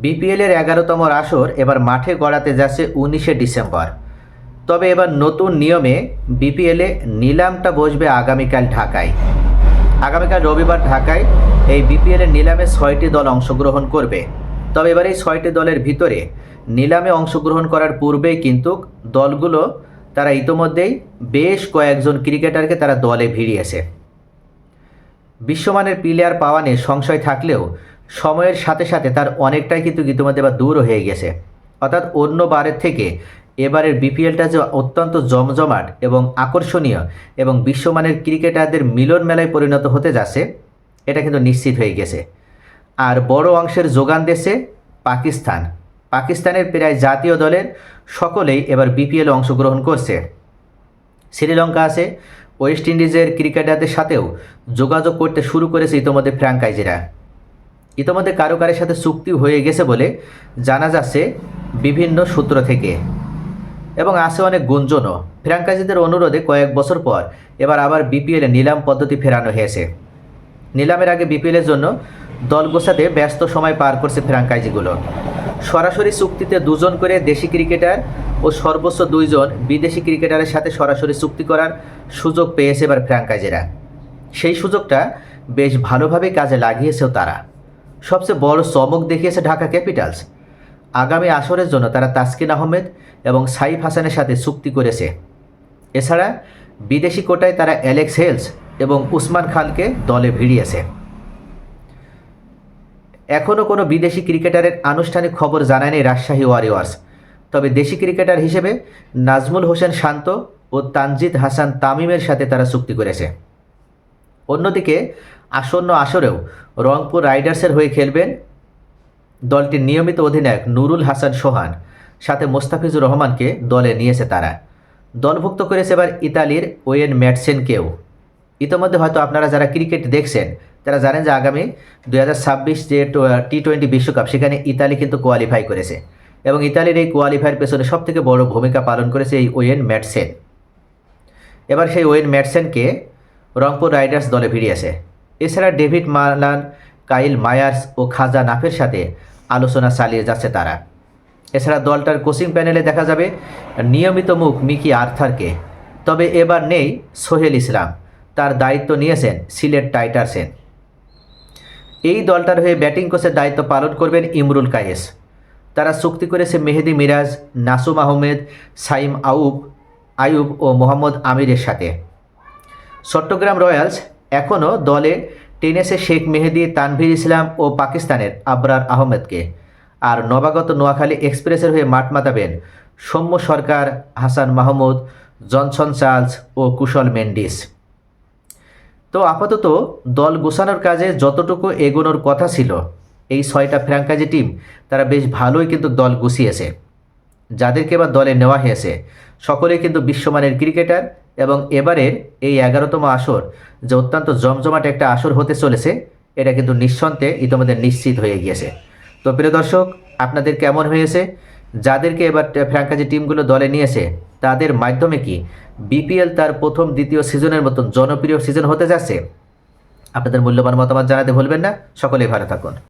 বিপিএলের 11তম আসর এবার মাঠে গড়াতে যাচ্ছে 19শে ডিসেম্বর। তবে এবার নতুন নিয়মে বিপিএলে নিলামটা বসবে আগামীকাল ঢাকায়। আগামীকাল রবিবার ঢাকায় এই বিপিএলের নিলামে 6টি দল অংশগ্রহণ করবে। তবে এবার এই 6টি দলের ভিতরে নিলামে অংশগ্রহণ করার পূর্বেই কিন্তু দলগুলো তারা ইতোমধ্যেই বেশ কয়েকজন ক্রিকেটারকে তারা দলে ভিড়িয়েছে। বিশ্বমানের প্লেয়ার পাওয়া নিয়ে সংশয় থাকলেও সময়ের সাথে সাথে তার অনেকটাই কিন্তু ইতিমধ্যে এবার দূর হয়ে গেছে। অর্থাৎ অন্য বারের থেকে এবারের বিপিএলটা যে অত্যন্ত জমজমাট এবং আকর্ষণীয় এবং বিশ্বমানের ক্রিকেটারদের মিলন মেলায় পরিণত হতে যাচ্ছে, এটা কিন্তু নিশ্চিত হয়ে গেছে। আর বড় অংশের যোগান দিয়েছে পাকিস্তান। পাকিস্তানের প্রায় জাতীয় দলের সকলেই এবার বিপিএলে অংশগ্রহণ করছে। শ্রীলঙ্কা আছে, ওয়েস্ট ইন্ডিজের ক্রিকেটারদের সাথেও যোগাযোগ করতে শুরু করেছে ইতোমধ্যে ফ্র্যাঞ্চাইজিরা। ইতোমধ্যে কারো কারোর সাথে চুক্তি হয়ে গেছে বলে জানা যাচ্ছে বিভিন্ন সূত্র থেকে, এবং আছে অনেক গুঞ্জনও। ফ্র্যাঞ্চাইজিদের অনুরোধে কয়েক বছর পর এবার আবার বিপিএলে নিলাম পদ্ধতি ফেরানো হয়েছে। নিলামের আগে বিপিএলের জন্য দল গোছাতে ব্যস্ত সময় পার করছে ফ্র্যাঞ্চাইজিগুলো। সরাসরি চুক্তিতে 2 জন করে দেশি ক্রিকেটার ও সর্বোচ্চ 2 জন বিদেশি ক্রিকেটারের সাথে সরাসরি চুক্তি করার সুযোগ পেয়েছে এবার ফ্র্যাঞ্চাইজিরা। সেই সুযোগটা বেশ ভালোভাবে কাজে লাগিয়েছেও তারা। সবচেয়ে বড় চমক দেখিয়েছে ঢাকা ক্যাপিটালস। আগামী আসরের জন্য তারা তাসকিন আহমেদ এবং সাইফ হাসানের সাথে চুক্তি করেছে। এছাড়া বিদেশি কোটায় তারা অ্যালেক্স হেলস এবং উসমান খানকে দলে ভিড়িয়েছে। এখনও কোনো বিদেশি ক্রিকেটারের আনুষ্ঠানিক খবর জানায়নি রাজশাহী ওয়ারিয়র্স। তবে দেশি ক্রিকেটার হিসেবে নাজমুল হোসেন শান্ত ও তানজিদ হাসান তামিমের সাথে তারা চুক্তি করেছে। অন্যদিকে আসন্ন আসরেও রংপুর রাইডার্সের হয়ে খেলবেন দলটির নিয়মিত অধিনায়ক নুরুল হাসান সোহান, সাথে মোস্তাফিজুর রহমানকে দলে নিয়েছে তারা। দলভুক্ত করেছে এবার ইতালির ওয়েন ম্যাটসেনকেও। ইতিমধ্যে হয়তো আপনারা যারা ক্রিকেট দেখছেন তারা জানেন যে আগামী 2026 যে টি20 বিশ্বকাপ, সেখানে ইতালি কিন্তু কোয়ালিফাই করেছে, এবং ইতালির এই কোয়ালিফাইয়ের পেছনে সবথেকে বড় ভূমিকা পালন করেছে এই ওয়েন ম্যাটসেন। এবার সেই ওয়েন ম্যাটসেনকে রংপুর রাইডার্স দলে ভিড়িয়েছে। এছাড়া ডেভিড মালান, কাইল মায়ার্স ও খাজা নাফের সাথে আলোচনা চালিয়ে যাচ্ছে তারা। এছাড়া দলটার কোচিং প্যানেলে দেখা যাবে নিয়মিত মুখ মিকি আর্থারকে। তবে এবার নেই সোহেল ইসলাম, তার দায়িত্ব নিয়েছেন সিলেট টাইটার্সের। এই দলটার হয়ে ব্যাটিং কোচের দায়িত্ব পালন করবেন ইমরুল কায়েস। তারা চুক্তি করেছে মেহেদি মিরাজ, নাসুম আহমেদ, সাইম আয়ুব ও মোহাম্মদ আমিরের সাথে। চট্টগ্রাম রয়্যালস এখনও দলে টেনেছে শেখ মেহেদি, তানভীর ইসলাম ও পাকিস্তানের আবরার আহমেদকে। আর নবাগত নোয়াখালী এক্সপ্রেসের হয়ে মাঠ মাতাবেন সৌম্য সরকার, হাসান মাহমুদ, জনসন চার্লস ও কুশল মেন্ডিস। তো আপাতত দল গোছানোর কাজে যতটুকু এগোনোর কথা ছিল, এই 6টা ফ্র্যাঞ্চাইজি টিম তারা বেশ ভালোই কিন্তু দল গুছিয়েছে। যাদেরকে এবার দলে নেওয়া হয়েছে সকলেই কিন্তু বিশ্বমানের ক্রিকেটার, এবং এবারের এই 11তম আসর যে অত্যন্ত জমজমাট একটা আসর হতে চলেছে, এটা কিন্তু নিঃসন্দেহে ইতিমধ্যে নিশ্চিত হয়ে গিয়েছে। তো প্রিয় দর্শক, আপনাদের কেমন হয়েছে? যাদেরকে এবার ফ্র্যাঞ্চাইজি টিমগুলো দলে নিয়েছে তাদের মাধ্যমে কি বিপিএল তার প্রথম দ্বিতীয় সিজনের মতন জনপ্রিয় সিজন হতে যাচ্ছে? আপনাদের মূল্যবান মতামত জানাতে ভুলবেন না। সকলেই ভালো থাকুন।